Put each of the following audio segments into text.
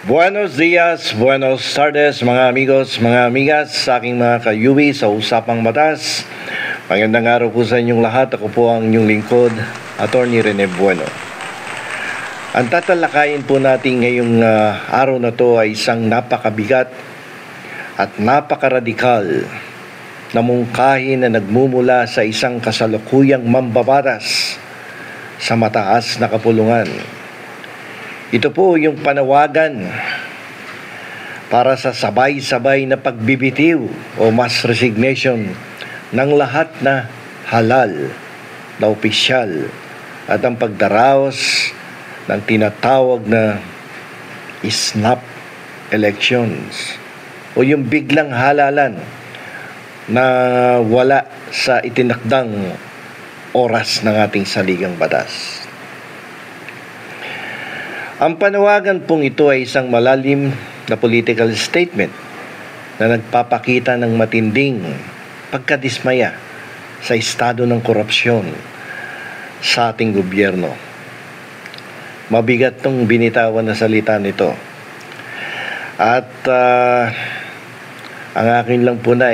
Buenos dias, buenos tardes mga amigos, mga amigas, sa aking mga kayubi sa Usapang Batas. Magandang araw po sa inyong lahat. Ako po ang inyong lingkod, Attorney Rene Bueno. Ang tatalakayin po natin ngayong araw na to ay isang napakabigat at napakaradikal na mungkahi na nagmumula sa isang kasalukuyang mambabatas sa mataas na kapulungan. Ito po yung panawagan para sa sabay-sabay na pagbibitiw o mass resignation ng lahat na halal na opisyal at ang pagdaraos ng tinatawag na snap elections o yung biglang halalan na wala sa itinakdang oras ng ating saligang batas. Ang panawagan pong ito ay isang malalim na political statement na nagpapakita ng matinding pagkadismaya sa estado ng korupsyon sa ating gobyerno. Mabigat tong binitawan na salita nito. At ang akin lang po na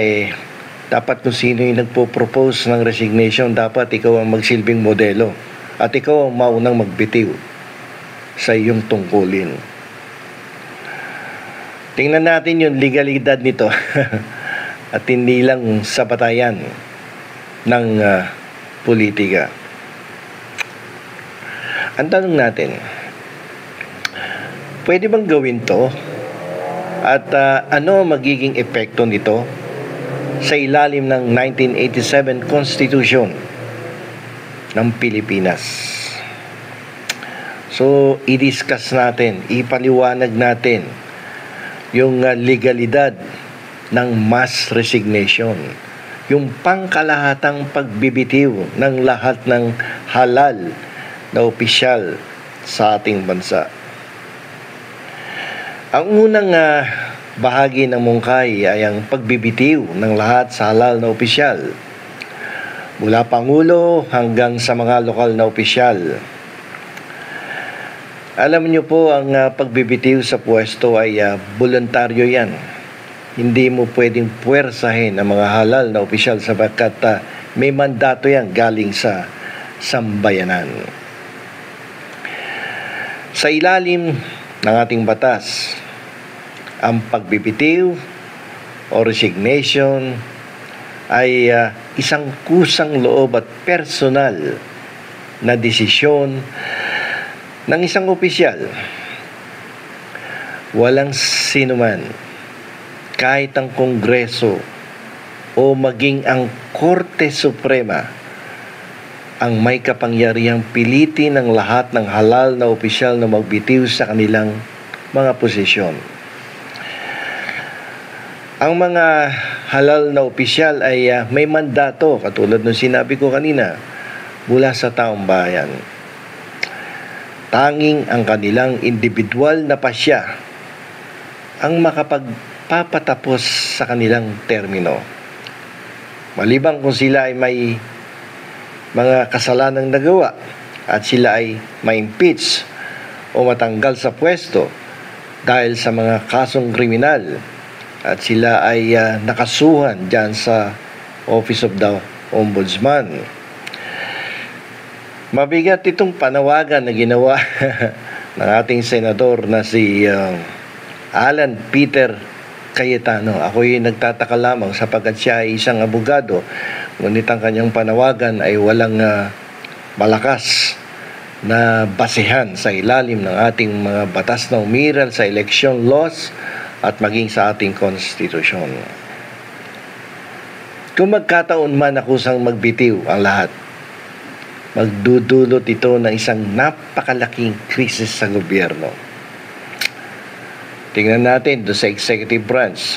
dapat kung sino yung nagpo-propose ng resignation, dapat ikaw ang magsilbing modelo at ikaw ang maunang magbitiw sa iyong tungkulin. Tingnan natin yung legalidad nito at hindi lang sa batayan ng politika. Ang tanong natin, pwede bang gawin to? At ano magiging epekto nito sa ilalim ng 1987 Constitution ng Pilipinas? So, i-discuss natin, ipaliwanag natin yung legalidad ng mass resignation, yung pangkalahatang pagbibitiw ng lahat ng halal na opisyal sa ating bansa. Ang unang bahagi ng mungkahi ay ang pagbibitiw ng lahat sa halal na opisyal, mula Pangulo hanggang sa mga lokal na opisyal. Alam niyo po, ang pagbibitiw sa pwesto ay voluntaryo yan. Hindi mo pwedeng puwersahin ang mga halal na opisyal sapagkat may mandato yan galing sa sambayanan. Sa ilalim ng ating batas, ang pagbibitiw o resignation ay isang kusang loob at personal na desisyon ng isang opisyal. Walang sinuman, kahit ang Kongreso o maging ang Korte Suprema, ang may kapangyarihang pilitin ng lahat ng halal na opisyal na magbitiw sa kanilang mga posisyon. Ang mga halal na opisyal ay may mandato, katulad ng sinabi ko kanina, mula sa taong bayan. Tanging ang kanilang individual na pasya ang makapagpapatapos sa kanilang termino. Maliban kung sila ay may mga kasalanang nagawa at sila ay ma-impeach o matanggal sa pwesto dahil sa mga kasong kriminal at sila ay nakasuhan dyan sa Office of the Ombudsman. Mabigat itong panawagan na ginawa ng ating senador na si Alan Peter Cayetano. Ako ay nagtataka lamang sapagkat siya ay isang abogado, ngunit ang kanyang panawagan ay walang malakas na basehan sa ilalim ng ating mga batas na umiral sa election laws at maging sa ating konstitusyon. Kung magkataon man na kusang magbitiw ang lahat, magdudulot ito ng isang napakalaking krisis sa gobyerno. Tingnan natin doon sa executive branch.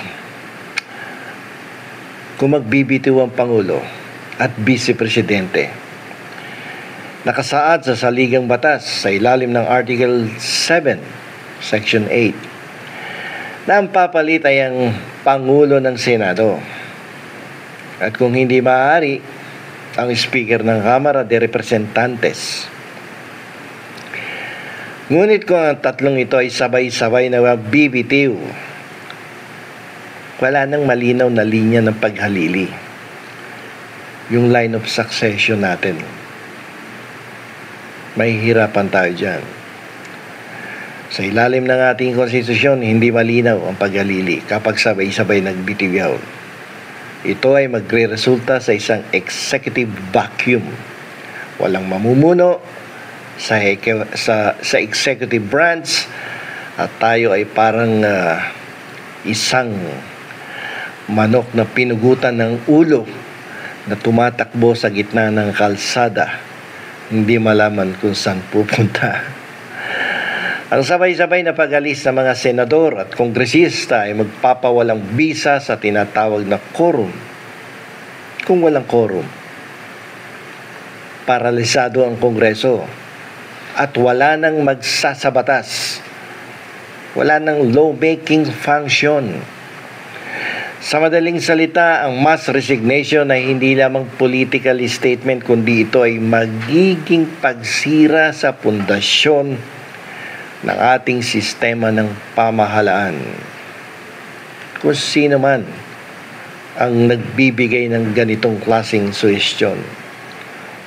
Kung magbibitiw ang Pangulo at Vice Presidente, nakasaad sa saligang batas sa ilalim ng Article 7, Section 8, na ang papalit ay ang Pangulo ng Senado. At kung hindi maaari, ang Speaker ng Kamara de Representantes. Ngunit kung ang tatlong ito ay sabay-sabay na bibitiw, wala nang malinaw na linya ng paghalili. Yung line of succession natin. Mahihirapan tayo dyan. Sa ilalim ng ating konstitusyon, hindi malinaw ang paghalili kapag sabay-sabay nagbitiw yaw. Ito ay magre-resulta sa isang executive vacuum. Walang mamumuno sa executive branch at tayo ay parang isang manok na pinugutan ng ulo na tumatakbo sa gitna ng kalsada, hindi malaman kung saan pupunta. Ang sabay-sabay na pag-alis ng mga senador at kongresista ay magpapawalang bisa sa tinatawag na quorum. Kung walang quorum, paralisado ang Kongreso at wala nang magsasabatas. Wala nang law-making function. Sa madaling salita, ang mass resignation ay hindi lamang political statement kundi ito ay magiging pagsira sa pundasyon ng ating sistema ng pamahalaan. Kung sino man ang nagbibigay ng ganitong klaseng suhestyon,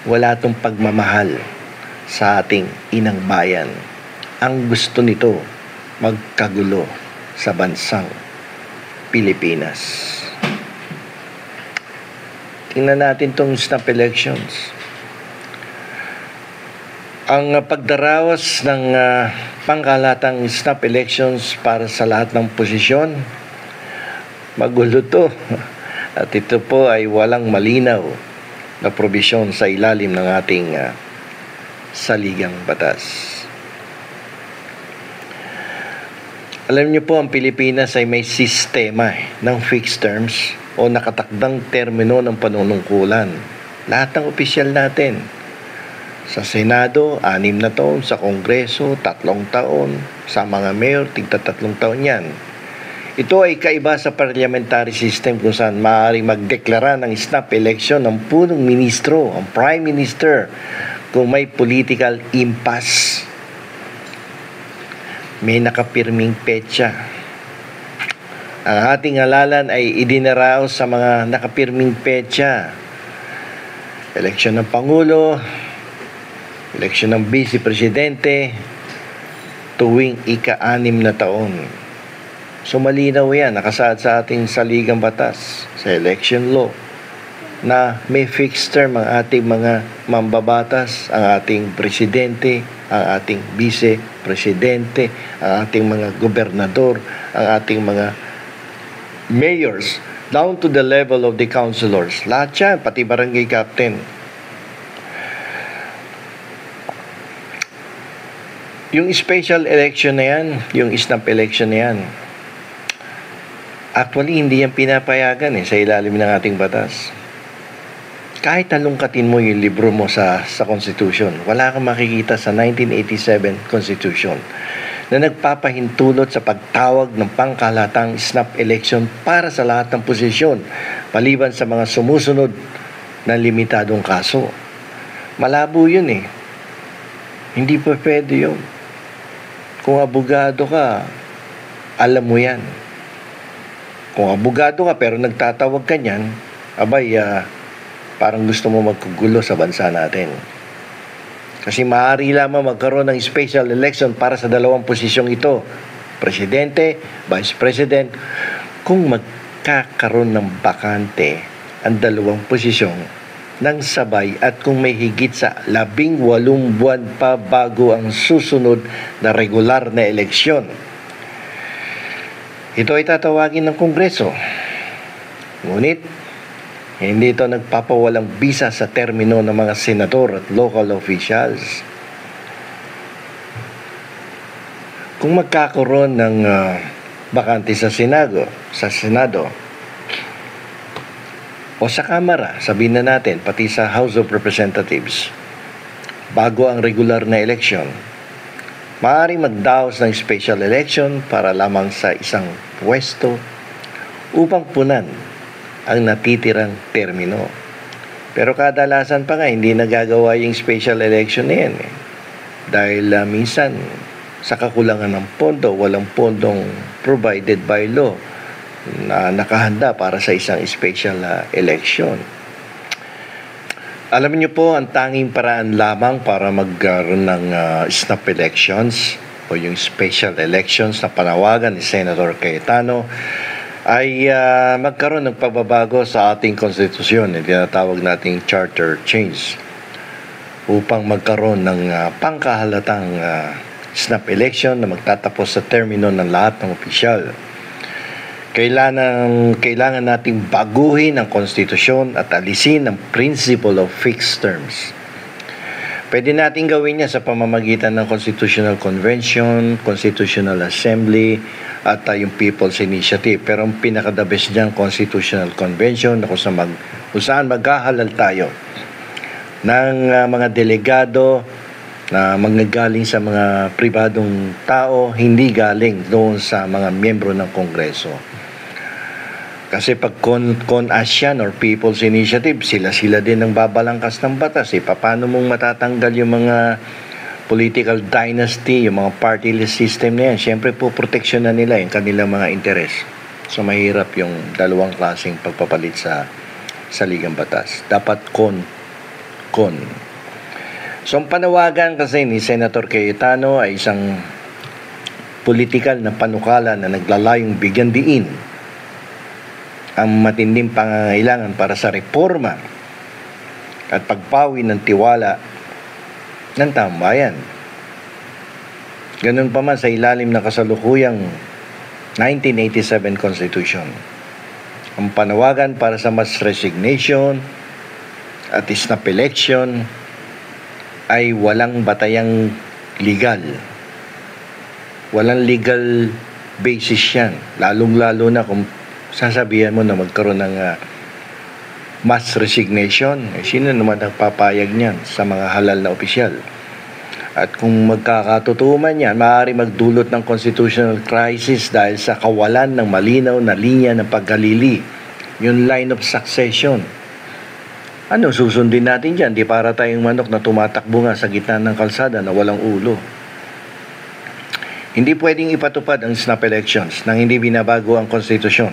wala itong pagmamahal sa ating inang bayan. Ang gusto nito, magkagulo sa bansang Pilipinas. Tingnan natin itong snap elections. Ang pagdaraos ng pangkalatang snap elections para sa lahat ng posisyon, magulo to. At ito po ay walang malinaw na probisyon sa ilalim ng ating saligang batas. Alam niyo po, ang Pilipinas ay may sistema ng fixed terms o nakatakdang termino ng panunungkulan. Lahat ng opisyal natin. Sa Senado, 6 na taon. Sa Kongreso, 3 taon. Sa mga mayor, tigta-3 taon yan. Ito ay kaiba sa parliamentary system kung saan maaaring magdeklara ng snap election ng punong ministro, ang prime minister, kung may political impasse. May nakapirming petsa. Ang ating halalan ay idinaraos sa mga nakapirming petsa. Eleksyon ng Pangulo, eleksyon ng Vice Presidente, tuwing ika-6 na taon. So malinaw yan, nakasaad sa ating saligang batas, sa election law, na may fixed term ang ating mga mambabatas, ang ating presidente, ang ating vice-presidente, ang ating mga gobernador, ang ating mga mayors, down to the level of the councilors. Lahat yan, pati barangay captain. Yung special election na yan, yung snap election na yan, actually, hindi yan pinapayagan sa ilalim ng ating batas. Kahit talungkatin mo yung libro mo sa Constitution, wala kang makikita sa 1987 Constitution na nagpapahintulot sa pagtawag ng pangkalatang snap election para sa lahat ng posisyon, maliban sa mga sumusunod na limitadong kaso. Malabo yun Hindi pa pwede yun. Kung abogado ka, alam mo yan. Kung abogado ka pero nagtatawag ka niyan, abay, parang gusto mo magkugulo sa bansa natin. Kasi maaari lamang magkaroon ng special election para sa dalawang posisyong ito, Presidente, Vice President, kung magkakaroon ng bakante ang dalawang posisyon ng sabay at kung may higit sa 18 buwan pa bago ang susunod na regular na eleksyon. Ito ay tatawagin ng Kongreso. Ngunit, hindi ito nagpapawalang bisa sa termino ng mga senador at local officials. Kung magkakaroon ng bakante sa Senado, o sa Kamara, sabihin na natin, pati sa House of Representatives, bago ang regular na eleksyon, maaaring magdaos ng special election para lamang sa isang pwesto upang punan ang natitirang termino. Pero kadalasan pa nga, hindi nagagawa yung special election na yan Dahil minsan, sa kakulangan ng pondo, walang pondong provided by law na nakahanda para sa isang special election. Alam niyo po, ang tanging paraan lamang para magkaroon ng snap elections o yung special elections na panawagan ni Senator Cayetano ay magkaroon ng pagbabago sa ating konstitusyon, yung tinatawag nating charter change, upang magkaroon ng pangkahalatang snap election na magtatapos sa termino ng lahat ng opisyal. Kailangan nating baguhin ang konstitusyon at alisin ang principle of fixed terms. Pwede natin gawin niya sa pamamagitan ng Constitutional Convention, Constitutional Assembly, at yung People's Initiative. Pero ang pinaka-the best dyan, Constitutional Convention, na kung saan maghahalal tayo ng mga delegado na manggagaling sa mga pribadong tao, hindi galing doon sa mga miyembro ng Kongreso. Kasi pag CONAS or People's Initiative, sila din ang babalangkas ng batas. Paano mong matatanggal yung mga political dynasty, yung mga party-list system na yan? Siyempre po, protection na nila yung kanilang mga interes. So, mahirap yung dalawang klaseng pagpapalit sa ligang batas. Dapat con. So, ang panawagan kasi ni Senator Cayetano ay isang political na panukala na naglalayong bigyan diin ang matinding pangangailangan para sa reforma at pagpawi ng tiwala ng taong bayan. Ganun pa man sa ilalim ng kasalukuyang 1987 Constitution. Ang panawagan para sa mass resignation at snap election ay walang batayang legal. Walang legal basis yan. Lalong-lalo na kung sasabihan mo na magkaroon ng mass resignation. Sino naman ang papayag niyan sa mga halal na opisyal? At kung magkakatotoo man yan, maaari magdulot ng constitutional crisis dahil sa kawalan ng malinaw na linya ng paghalili, yung line of succession. Ano susundin natin dyan? Di para tayong manok na tumatakbo nga sa gitna ng kalsada na walang ulo. Hindi pwedeng ipatupad ang snap elections nang hindi binabago ang konstitusyon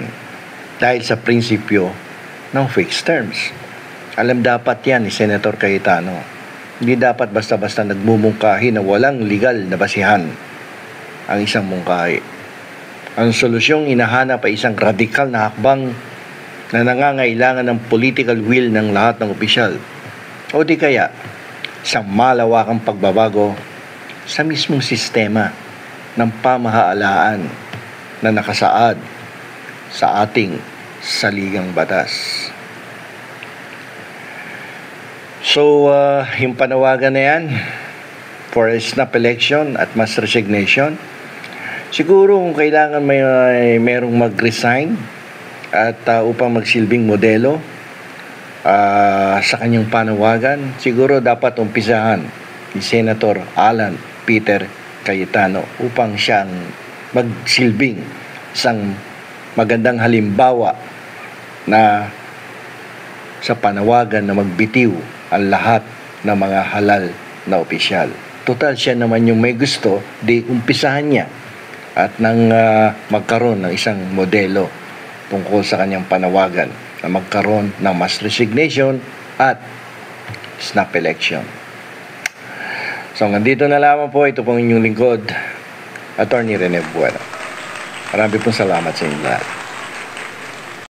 dahil sa prinsipyo ng fixed terms. Alam dapat yan ni Senator Cayetano. Hindi dapat basta-basta nagmumungkahi na walang legal na basihan ang isang mungkahi. Ang solusyong hinahanap ay isang radikal na hakbang na nangangailangan ng political will ng lahat ng opisyal. O di kaya, isang malawakang pagbabago sa mismong sistema ng pamahalaan na nakasaad sa ating saligang batas. So, yung panawagan na yan for a snap election at mass resignation, siguro kung kailangan merong mag-resign at upang magsilbing modelo sa kanyang panawagan, siguro dapat umpisahan ni Senator Alan Peter Cayetano upang siyang magsilbing isang magandang halimbawa na sa panawagan na magbitiw ang lahat ng mga halal na opisyal. Total siya naman yung may gusto, di umpisahan niya at nang magkaroon ng isang modelo tungkol sa kanyang panawagan na magkaroon ng mass resignation at snap election. So, nandito na lamang po. Ito pong inyong lingkod, Attorney Rene Bueno. Marami pong salamat sa inyo lahat.